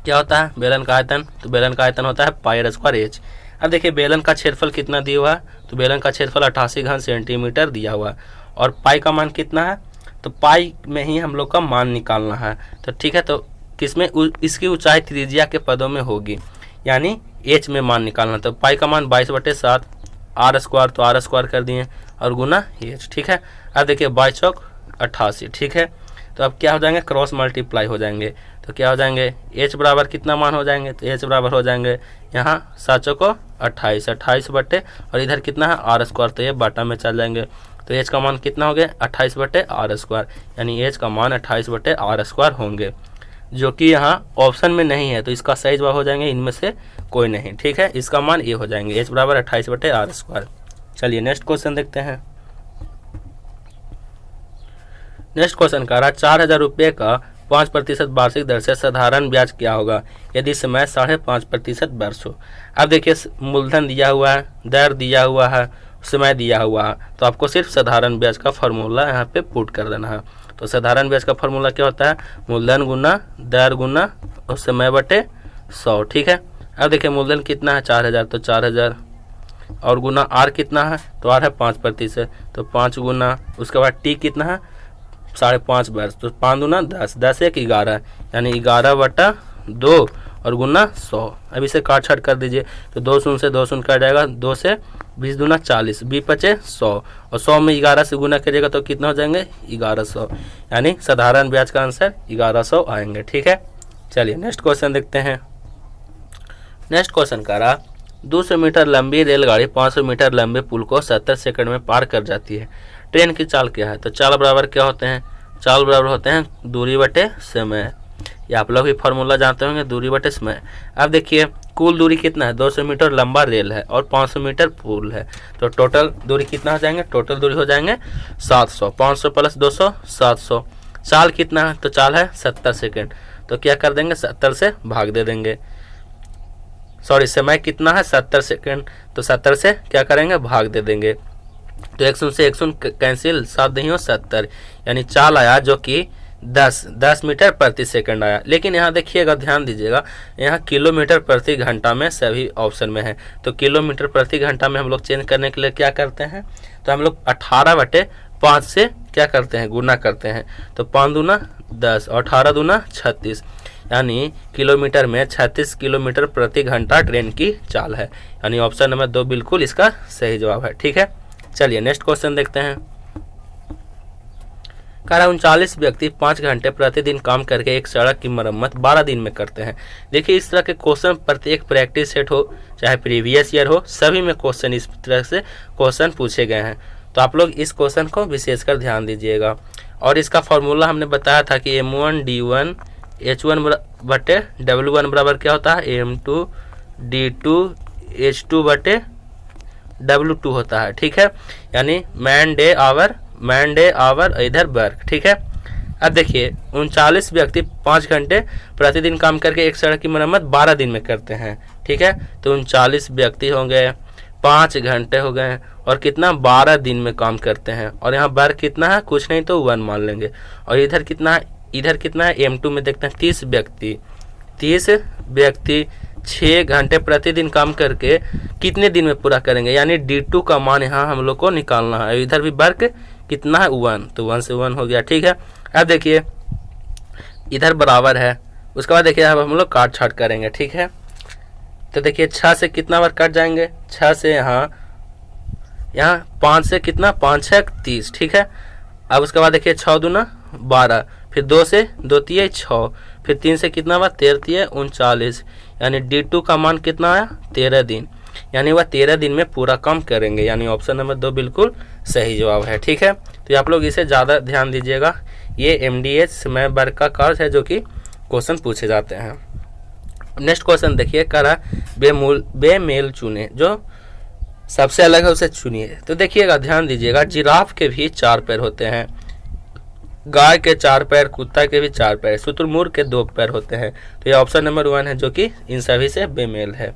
क्या होता है बेलन का आयतन, तो बेलन का आयतन होता है पाई स्क्वायर एच। अब देखिए बेलन का क्षेत्रफल कितना दिया हुआ है, तो बेलन का क्षेत्रफल 88 घन सेंटीमीटर दिया हुआ है, और पाई का मान कितना है, तो पाई में ही हम लोग का मान निकालना है। तो ठीक है, तो किसमें इसकी ऊंचाई त्रिज्या के पदों में होगी, यानी एच में मान निकालना, तो पाई का मान 22/7, आर स्क्वायर तो आर स्क्वायर कर दिए और गुना एच। ठीक है, अब देखिए 22 चौक 88। ठीक है, तो अब क्या हो जाएंगे, क्रॉस मल्टीप्लाई हो जाएंगे। तो क्या हो जाएंगे, h बराबर कितना मान हो जाएंगे, तो h बराबर हो जाएंगे यहाँ 7 को 28, 28 बटे और इधर कितना है r स्क्वायर, तो ये बटा में चल जाएंगे। तो h का मान कितना हो गया 28 बटे r स्क्वायर, यानी h का मान 28 बटे r स्क्वायर होंगे, जो कि यहाँ ऑप्शन में नहीं है। तो इसका सही जवाब हो जाएंगे इनमें से कोई नहीं। ठीक है, इसका मान ये हो जाएंगे h बराबर 28 बटे r स्क्वायर। चलिए नेक्स्ट क्वेश्चन देखते हैं। नेक्स्ट क्वेश्चन कह रहा 4,000 रुपये का 5% वार्षिक दर से साधारण ब्याज क्या होगा यदि समय 5.5% वर्ष हो। अब देखिए मूलधन दिया हुआ है, दर दिया हुआ है, समय दिया हुआ है, तो आपको सिर्फ साधारण ब्याज का फॉर्मूला यहाँ पे पुट कर देना है। तो साधारण ब्याज का फॉर्मूला क्या होता है, मूलधन गुना दर गुना और समय बटे 100। ठीक है, अब देखिए मूलधन कितना है 4,000, तो 4,000 और गुना आर कितना है, तो आर है 5%, तो 5 गुना, उसके बाद टी कितना है 5.5 वर्ष, तो 5 दूना 10, 10 1 11, यानी 11 बटा 2 और गुना 100। अब इसे काट छाट कर दीजिए, तो 2 शून्य से 2 शून्य कट जाएगा, 2 से 20 दूना 40, 20 बचे 100 और 100 में 11 से गुना करिएगा तो कितना हो जाएंगे 1100, यानी साधारण ब्याज का आंसर 1100 आएंगे। ठीक है, चलिए नेक्स्ट क्वेश्चन देखते हैं। नेक्स्ट क्वेश्चन कह रहा 200 मीटर लंबी रेलगाड़ी 500 मीटर लंबे पुल को 70 सेकंड में पार कर जाती है, ट्रेन की चाल क्या है। तो चाल बराबर क्या होते हैं, चाल बराबर होते हैं दूरी बटे समय, ये आप लोग भी फॉर्मूला जानते होंगे, दूरी बटे समय। अब देखिए कुल दूरी कितना है, 200 मीटर लंबा रेल है और 500 मीटर पुल है, तो टोटल दूरी कितना हो जाएंगे, टोटल दूरी हो जाएंगे 700, 500 प्लस 200 700। चाल कितना है, तो चाल है 70 सेकेंड, तो क्या कर देंगे 70 से भाग दे देंगे, सॉरी समय कितना है 70 सेकेंड, तो 70 से क्या करेंगे भाग दे देंगे, तो 100 से 100 कैंसिल, 7 नहीं हो 70, यानी चाल आया जो कि 10 मीटर प्रति सेकंड आया। लेकिन यहाँ देखिएगा ध्यान दीजिएगा, यहाँ किलोमीटर प्रति घंटा में सभी ऑप्शन में है, तो किलोमीटर प्रति घंटा में हम लोग चेंज करने के लिए क्या करते हैं, तो हम लोग 18/5 से क्या करते हैं गुना करते हैं, तो 5 दूना 10 और 18 दूना 36, यानी किलोमीटर में 36 किलोमीटर प्रति घंटा ट्रेन की चाल है, यानी ऑप्शन नंबर 2 बिल्कुल इसका सही जवाब है। ठीक है, चलिए नेक्स्ट क्वेश्चन देखते हैं। कह रहा 39 व्यक्ति 5 घंटे प्रतिदिन काम करके एक सड़क की मरम्मत 12 दिन में करते हैं। देखिए इस तरह के क्वेश्चन प्रत्येक प्रैक्टिस सेट हो चाहे प्रीवियस ईयर हो, सभी में क्वेश्चन इस तरह से क्वेश्चन पूछे गए हैं, तो आप लोग इस क्वेश्चन को विशेषकर ध्यान दीजिएगा। और इसका फॉर्मूला हमने बताया था कि M1 D1 H1 बटे W1 बराबर क्या होता है, M2 D2 H2 बटे W2 होता है। ठीक है, यानी मैन डे आवर इधर वर्क। ठीक है, अब देखिए 39 व्यक्ति 5 घंटे प्रतिदिन काम करके एक सड़क की मरम्मत 12 दिन में करते हैं। ठीक है, तो 39 व्यक्ति हो गए, 5 घंटे हो गए और कितना 12 दिन में काम करते हैं, और यहाँ वर्क कितना है कुछ नहीं तो 1 मान लेंगे, और इधर कितना है M2 में देखते हैं 30 व्यक्ति 6 घंटे प्रतिदिन काम करके कितने दिन में पूरा करेंगे, यानी D2 का मान यहाँ हम लोग को निकालना है। इधर भी वर्क कितना है 1, तो 1 से 1 हो गया। ठीक है, अब देखिए इधर बराबर है, उसके बाद देखिए अब हम लोग काट छाट करेंगे। ठीक है, तो देखिए 6 से कितना बार कट जाएंगे, 6 से यहाँ 5 से कितना 5 6 30। ठीक है, अब उसके बाद देखिए 6 दूना 12, फिर 2 से 2 3 6, फिर 3 से कितना बार 13 39, यानी D2 का मान कितना आया 13 दिन, यानी वह 13 दिन में पूरा काम करेंगे, यानी ऑप्शन नंबर 2 बिल्कुल सही जवाब है। ठीक है, तो आप लोग इसे ज़्यादा ध्यान दीजिएगा, ये MDH समय वर्ग का कार्य है जो कि क्वेश्चन पूछे जाते हैं। नेक्स्ट क्वेश्चन देखिए, करा बेमेल चुने, जो सबसे अलग है उसे चुनिए। तो देखिएगा ध्यान दीजिएगा, जिराफ के भी 4 पैर होते हैं, गाय के 4 पैर, कुत्ता के भी 4 पैर, शुतुरमुर्ग के 2 पैर होते हैं, तो ये ऑप्शन नंबर 1 है जो कि इन सभी से बेमेल है।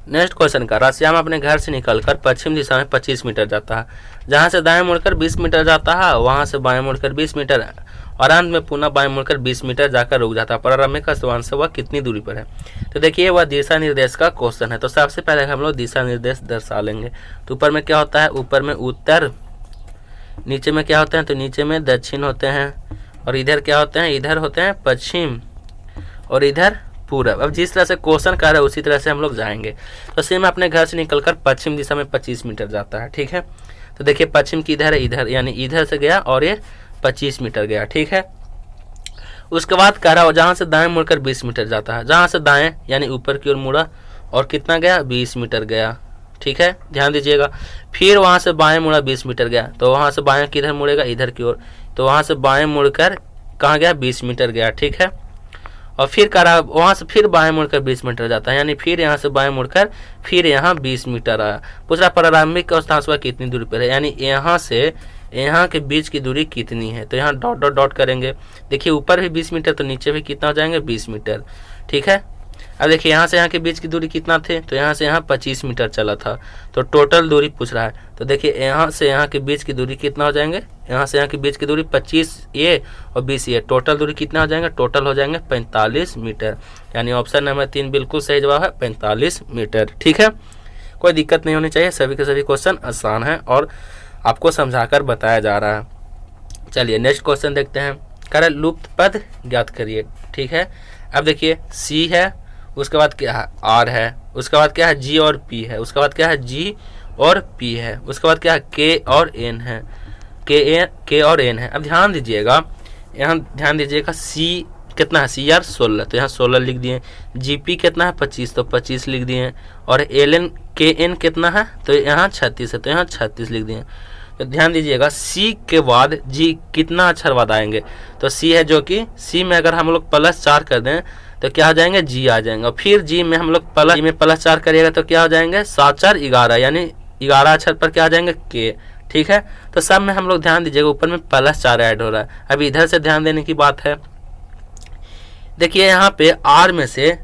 नेक्स्ट क्वेश्चन का, श्याम अपने घर से निकलकर पश्चिम दिशा में 25 मीटर जाता है, जहां से दाएं मुड़कर 20 मीटर जाता है, वहां से बाएं मुड़कर 20 मीटर और अंत में पुनः बाएं मुड़कर 20 मीटर जाकर रुक जाता है। प्रारंभिक स्थान से वह कितनी दूरी पर है। तो देखिए वह दिशा निर्देश का क्वेश्चन है, तो सबसे पहले हम लोग दिशा निर्देश दर्शा लेंगे। तो ऊपर में क्या होता है, ऊपर में उत्तर, नीचे में क्या होते हैं, तो नीचे में दक्षिण होते हैं, और इधर क्या होते हैं, इधर होते हैं पश्चिम और इधर पूरब। अब जिस तरह से क्वेश्चन कर रहा है उसी तरह से हम लोग जाएंगे। तो श्याम अपने घर से निकलकर पश्चिम दिशा में 25 मीटर जाता है। ठीक है, तो देखिए पश्चिम की इधर है, इधर यानी इधर से गया और ये 25 मीटर गया। ठीक है, उसके बाद कह रहा हो जहाँ से दाएं मुड़कर 20 मीटर जाता है, जहाँ से दाएं यानी ऊपर की ओर मुड़ा और कितना गया 20 मीटर गया, ठीक है, ध्यान दीजिएगा। फिर वहाँ से बाएं मुड़ा 20 मीटर गया, तो वहाँ से बाएं किधर मुड़ेगा, इधर की ओर, तो वहाँ से बाएं मुड़कर कहाँ गया 20 मीटर गया, ठीक है। और फिर कह रहा वहाँ से फिर बाएं मुड़कर 20 मीटर जाता है, यानी फिर यहाँ से बाएं मुड़कर फिर यहाँ 20 मीटर आया। पूछ रहा प्रारंभिक अवस्था से कितनी दूरी पर है, यानी यहाँ से यहाँ के बीच की दूरी कितनी है, तो यहाँ डॉट डॉट डॉट करेंगे। देखिए ऊपर भी 20 मीटर तो नीचे भी कितना हो जाएंगे 20 मीटर, ठीक है। अब देखिए यहाँ से यहाँ के बीच की दूरी कितना थे, तो यहाँ से यहाँ 25 मीटर चला था, तो टोटल दूरी पूछ रहा है। तो देखिए यहाँ से यहाँ के बीच की दूरी कितना हो जाएंगे, यहाँ से यहाँ के बीच की दूरी 25 ये और 20 ये, टोटल दूरी कितना हो जाएंगे, टोटल हो जाएंगे 45 मीटर, यानी ऑप्शन नंबर 3 बिल्कुल सही जवाब है 45 मीटर, ठीक है। कोई दिक्कत नहीं होनी चाहिए, सभी के सभी क्वेश्चन आसान है और आपको समझाकर बताया जा रहा है। चलिए नेक्स्ट क्वेश्चन देखते हैं। कह रहा लुप्त पद ज्ञात करिए, ठीक है। अब देखिए सी है, उसके बाद क्या है आर है, उसके बाद क्या है जी और पी है, उसके बाद क्या है जी और पी है, उसके बाद क्या है के और एन है, के और एन है। अब ध्यान दीजिएगा, यहाँ ध्यान दीजिएगा, सी कितना है सी आर 16, तो यहाँ 16 लिख दिए। जी पी कितना है 25, तो 25 लिख दिए। और एल एन के एन कितना है, तो यहाँ 36 है, तो यहाँ 36 लिख दिए। तो ध्यान दीजिएगा सी के बाद जी कितना अक्षर बाद आएंगे, तो सी है जो कि सी में अगर हम लोग +4 कर दें तो क्या हो जाएंगे जी आ जाएंगे, और फिर जी में हम लोग +4 करिएगा तो क्या हो जाएंगे 7 4 11, यानी 11 अक्षर पर क्या आ जाएंगे के, ठीक है। तो सब में हम लोग ध्यान दीजिएगा ऊपर में +4 ऐड हो रहा है। अब इधर से ध्यान देने की बात है, देखिए यहाँ पे आर में से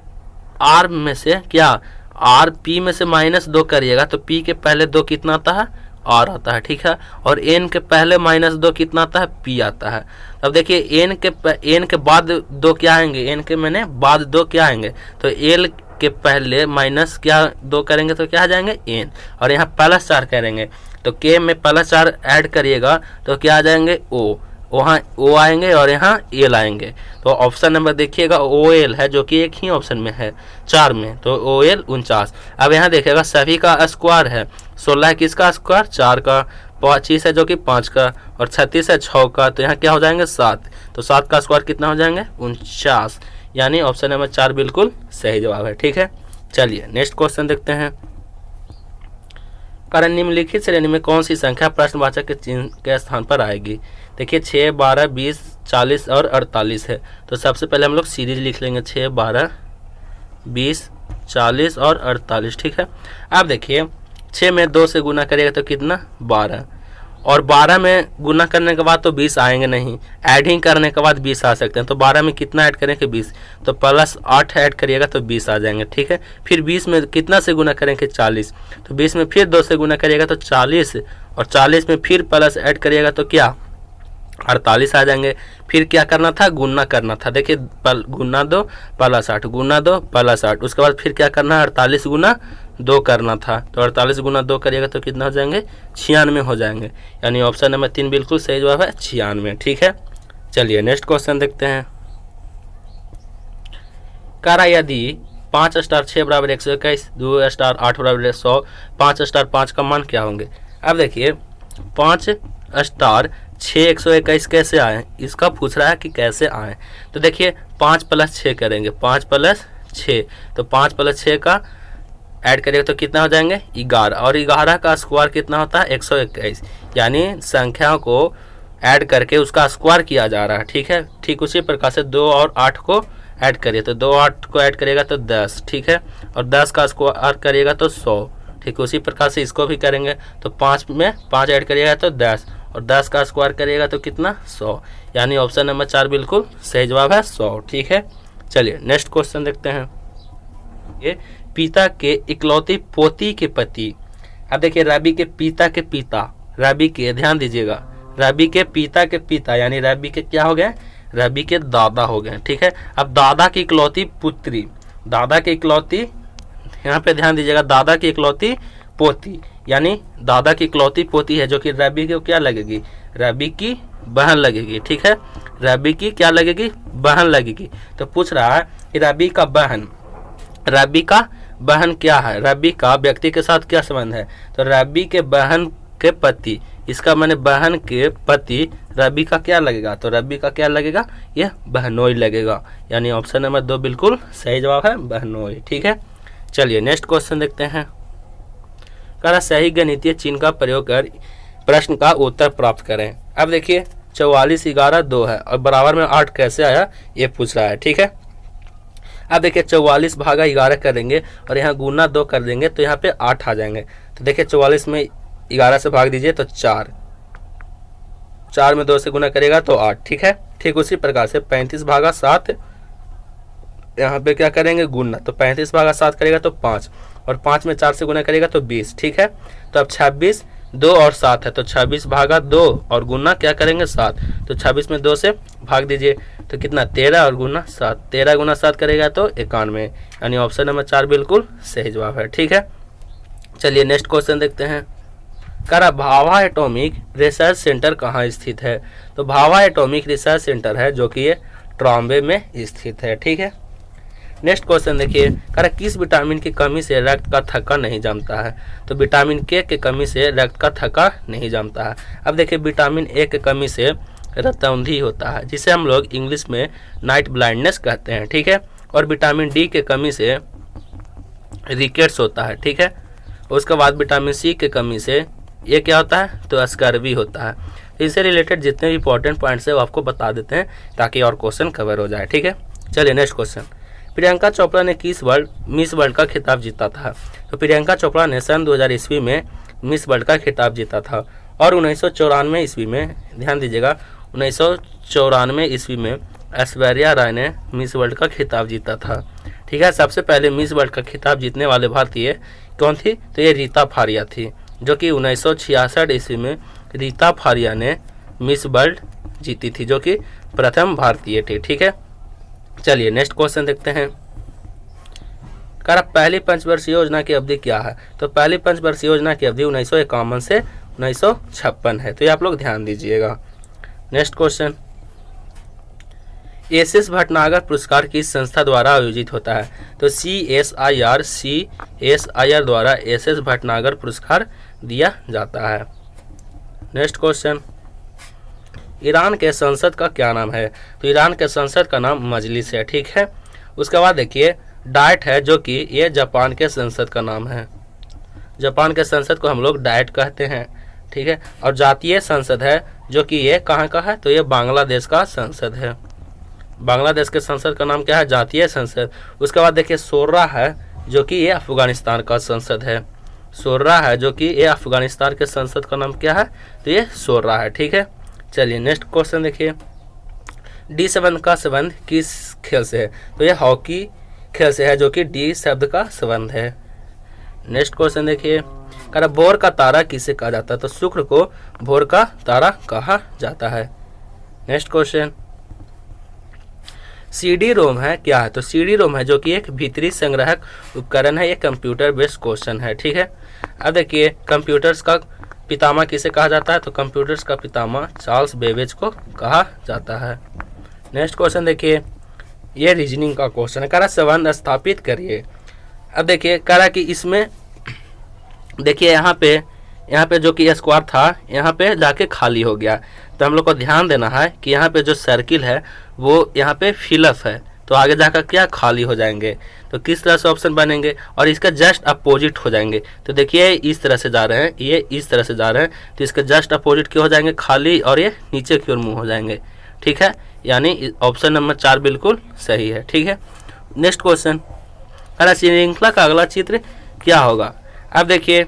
क्या आर पी में से -2 करिएगा तो पी के पहले 2 कितना आता है आर आता है, ठीक है। और एन के पहले -2 कितना आता है पी आता है। अब देखिए एन के बाद 2 क्या आएंगे, एन के मैंने बाद 2 क्या आएंगे, तो एल के पहले माइनस क्या 2 करेंगे तो क्या आ जाएंगे एन, और यहाँ +4 करेंगे तो के में +4 ऐड करिएगा तो क्या आ जाएंगे ओ, वहाँ ओ आएंगे और यहाँ एल आएंगे। तो ऑप्शन नंबर देखिएगा ओ एल है जो कि एक ही ऑप्शन में है 4 में, तो ओ एल 49। अब यहाँ देखिएगा सभी का स्क्वायर है, 16 किसका स्क्वायर 4 का, 25 है जो कि 5 का, और 36 है 6 का, तो यहाँ क्या हो जाएंगे 7, तो 7 का स्क्वायर कितना हो जाएंगे 49, यानी ऑप्शन नंबर 4 बिल्कुल सही जवाब है, ठीक है। चलिए नेक्स्ट क्वेश्चन देखते हैं। कारण निम्नलिखित श्रेणी में कौन सी संख्या प्रश्नवाचक के चिन्ह के स्थान पर आएगी। देखिए 6 12 20 40 और 48 है, तो सबसे पहले हम लोग सीरीज लिख लेंगे 6 12 20 40 और 48, ठीक है। अब देखिए 6 में 2 से गुना करेगा तो कितना 12, और 12 में गुना करने के बाद तो 20 आएंगे नहीं, एडिंग करने के बाद 20 आ सकते हैं। तो 12 में कितना ऐड करेंगे 20, तो +8 ऐड करिएगा तो 20 आ जाएंगे, ठीक है। फिर 20 में कितना से गुना करेंगे 40, तो 20 में फिर 2 से गुना करिएगा तो 40, और 40 में फिर प्लस ऐड करिएगा तो क्या 48 आ जाएंगे। फिर क्या करना था गुना करना था, देखिए गुना 2 +8 गुना 2 +8, उसके बाद फिर क्या करना है 48 गुना 2 करना था, तो 48 गुना 2 करिएगा तो कितना हो जाएंगे 96 हो जाएंगे, यानी ऑप्शन नंबर 3 बिल्कुल सही जवाब है 96, ठीक है। चलिए नेक्स्ट क्वेश्चन देखते हैं। करा यदि 5 स्टार 6 बराबर 121, 2 स्टार 8 बराबर 100, 5 स्टार 5 का मान क्या होंगे। अब देखिए 5 स्टार 6 121 कैसे आए, इसका पूछ रहा है कि कैसे आए। तो देखिए 5 + 6 करेंगे, 5 + 6, तो 5 + 6 का ऐड करेंगे तो कितना हो जाएंगे 11, और 11 का स्क्वायर कितना होता है 121, यानी संख्या को ऐड करके उसका स्क्वायर किया जा रहा है, ठीक है। ठीक उसी प्रकार से 2 और 8 को ऐड करिए, तो 2 8 को ऐड करिएगा तो 10, ठीक है, और 10 का स्क्वायर करिएगा तो 100, ठीक उसी प्रकार से इसको भी करेंगे। तो 5 में 5 ऐड करिएगा तो 10, और 10 का स्क्वायर करिएगा तो कितना 100, यानी ऑप्शन नंबर 4 बिल्कुल सही जवाब है 100, ठीक है। चलिए नेक्स्ट क्वेश्चन देखते हैं। ये पिता के इकलौती पोती के पति। अब देखिए रवि के पिता के पिता, रवि के ध्यान दीजिएगा रवि के पिता के पिता, यानी रवि के क्या हो गए रवि के दादा हो गए, ठीक है। अब दादा की इकलौती पुत्री, दादा की इकलौती, यहाँ पे ध्यान दीजिएगा दादा की इकलौती पोती, यानी दादा की इकलौती पोती है जो कि रवि को क्या लगेगी रवि की बहन लगेगी, ठीक है। रवि की क्या लगेगी बहन लगेगी। तो पूछ रहा है कि रवि का बहन क्या है, रवि का व्यक्ति के साथ क्या संबंध है, तो रवि के बहन के पति इसका मैंने बहन के पति रवि का क्या लगेगा, तो रवि का क्या लगेगा, यह बहनोई लगेगा। यानी ऑप्शन नंबर 2 बिल्कुल सही जवाब है, बहनोई। ठीक है, चलिए नेक्स्ट क्वेश्चन देखते हैं। कह रहा सही गणितीय चिन्ह का प्रयोग कर प्रश्न का उत्तर प्राप्त करें। अब देखिए 44 11 2 है और बराबर में 8 कैसे आया ये पूछ रहा है। ठीक है, अब देखिए 44 भागा 11 करेंगे और यहाँ गुना 2 कर देंगे तो यहाँ पे 8 आ जाएंगे। तो देखिए 44 में 11 से भाग दीजिए तो 4 में 2 से गुना करेगा तो 8। ठीक है, ठीक उसी प्रकार से 35 भागा 7 यहाँ पे क्या करेंगे गुना, तो 35 भागा 7 करेगा तो 5 और 5 में 4 से गुना करेगा तो 20। ठीक है, तो अब 26 2 और 7 है तो 26 भागा 2 और गुना क्या करेंगे 7, तो 26 में 2 से भाग दीजिए तो कितना 13 और गुना 7, 13 गुना 7 करेगा तो 91। यानी ऑप्शन नंबर 4 बिल्कुल सही जवाब है। ठीक है, चलिए नेक्स्ट क्वेश्चन देखते हैं। कह रहा भाभा एटॉमिक रिसर्च सेंटर कहाँ स्थित है, तो भाभा एटॉमिक रिसर्च सेंटर है जो कि ये ट्रॉम्बे में स्थित है। ठीक है, नेक्स्ट क्वेश्चन देखिए। कह रहा किस विटामिन की कमी से रक्त का थक्का नहीं जमता है, तो विटामिन के कमी से रक्त का थक्का नहीं जमता है। अब देखिए विटामिन ए की कमी से रक्तौंधी होता है जिसे हम लोग इंग्लिश में नाइट ब्लाइंडनेस कहते हैं। ठीक है, और विटामिन डी के कमी से रिकेट्स होता है। ठीक है, उसके बाद विटामिन सी के कमी से ये क्या होता है, तो स्कर्वी होता है। इससे रिलेटेड जितने भी इंपॉर्टेंट पॉइंट्स है वो आपको बता देते हैं ताकि और क्वेश्चन कवर हो जाए। ठीक है, चलिए नेक्स्ट क्वेश्चन। प्रियंका चोपड़ा ने किस मिस वर्ल्ड का खिताब जीता था, तो प्रियंका चोपड़ा ने सन 2000 ईस्वी में मिस वर्ल्ड का खिताब जीता था और 1994 ईस्वी में, ध्यान दीजिएगा 1994 ईस्वी में ऐश्वर्या राय ने मिस वर्ल्ड का खिताब जीता था। ठीक है, सबसे पहले मिस वर्ल्ड का खिताब जीतने वाले भारतीय कौन थी, तो ये रीता फारिया थी जो कि 1966 ईस्वी में रीता फारिया ने मिस वर्ल्ड जीती थी जो कि प्रथम भारतीय थी। ठीक है, चलिए नेक्स्ट क्वेश्चन देखते हैं। कह रहा पहली पंचवर्षीय योजना की अवधि क्या है, तो पहली पंचवर्षीय योजना की अवधि 1951 से 1956 है, तो ये आप लोग ध्यान दीजिएगा। Next question. एसएस भटनागर पुरस्कार किस संस्था द्वारा आयोजित होता है, तो CSIR द्वारा एसएस भटनागर पुरस्कार दिया जाता है। Next question. ईरान के संसद का क्या नाम है, तो ईरान के संसद का नाम मजलिस है। ठीक है, उसके बाद देखिए डाइट है जो कि ये जापान के संसद का नाम है। जापान के संसद को हम लोग डाइट कहते हैं। ठीक है, और जातीय संसद है जो कि ये कहाँ का है, तो ये बांग्लादेश का संसद है। बांग्लादेश के संसद का नाम क्या है, जातीय संसद। उसके बाद देखिए सोर्रा है जो कि ये अफगानिस्तान का संसद है। सोर्रा है जो कि ये अफगानिस्तान के संसद का नाम क्या है, तो ये सोर्रा है। ठीक है, चलिए नेक्स्ट क्वेश्चन देखिए। D7 का संबंध किस खेल से है, तो ये हॉकी खेल से है जो कि डी शब्द का संबंध है। नेक्स्ट क्वेश्चन देखिए। कह रहा भोर का तारा किसे कहा जाता है, तो शुक्र को भोर का तारा कहा जाता है। Next question. CD रोम है क्या है, तो CD रोम है जो कि एक भीतरी संग्राहक उपकरण है। ये कंप्यूटर बेस्ड क्वेश्चन है। ठीक है, अब देखिए कंप्यूटर्स का पितामह किसे कहा जाता है, तो कंप्यूटर्स का पितामह चार्ल्स बेबेज को कहा जाता है। नेक्स्ट क्वेश्चन देखिए, ये रीजनिंग का क्वेश्चन है। कह रहा संबंध स्थापित करिए। अब देखिए कह रहा कि इसमें देखिए यहाँ पे जो कि स्क्वायर था यहाँ पे जाके खाली हो गया, तो हम लोग को ध्यान देना है कि यहाँ पे जो सर्किल है वो यहाँ पे फिलअप है, तो आगे जाकर क्या खाली हो जाएंगे, तो किस तरह से ऑप्शन बनेंगे और इसका जस्ट अपोजिट हो जाएंगे। तो देखिए इस तरह से जा रहे हैं, ये इस तरह से जा रहे हैं, तो इसके जस्ट अपोजिट क्यों हो जाएंगे, खाली, और ये नीचे की ओर मुँह हो जाएंगे। ठीक है, यानी ऑप्शन नंबर 4 बिल्कुल सही है। ठीक है, नेक्स्ट क्वेश्चन। अरे श्रृंखला का अगला चित्र क्या होगा। अब देखिए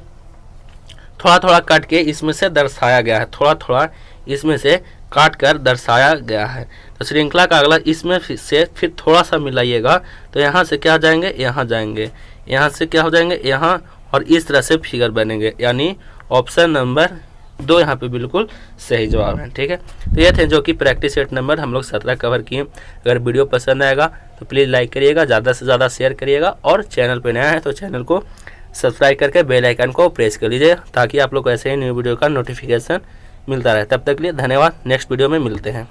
थोड़ा थोड़ा काट के इसमें से दर्शाया गया है, थोड़ा थोड़ा इसमें से काट कर दर्शाया गया है। तो श्रृंखला का अगला इसमें से फिर थोड़ा सा मिलाइएगा, तो यहाँ से क्या जाएंगे, यहाँ जाएंगे, यहाँ से क्या हो जाएंगे, यहाँ, और इस तरह से फिगर बनेंगे। यानी ऑप्शन नंबर 2 यहाँ पे बिल्कुल सही जवाब है। ठीक है, तो ये थे जो कि प्रैक्टिस सेट नंबर हम लोग 17 कवर किए। अगर वीडियो पसंद आएगा तो प्लीज़ लाइक करिएगा, ज़्यादा से ज़्यादा शेयर करिएगा, और चैनल पे नया है तो चैनल को सब्सक्राइब करके बेल आइकन को प्रेस कर लीजिए ताकि आप लोग को ऐसे ही न्यू वीडियो का नोटिफिकेशन मिलता रहे। तब तक के लिए धन्यवाद, नेक्स्ट वीडियो में मिलते हैं।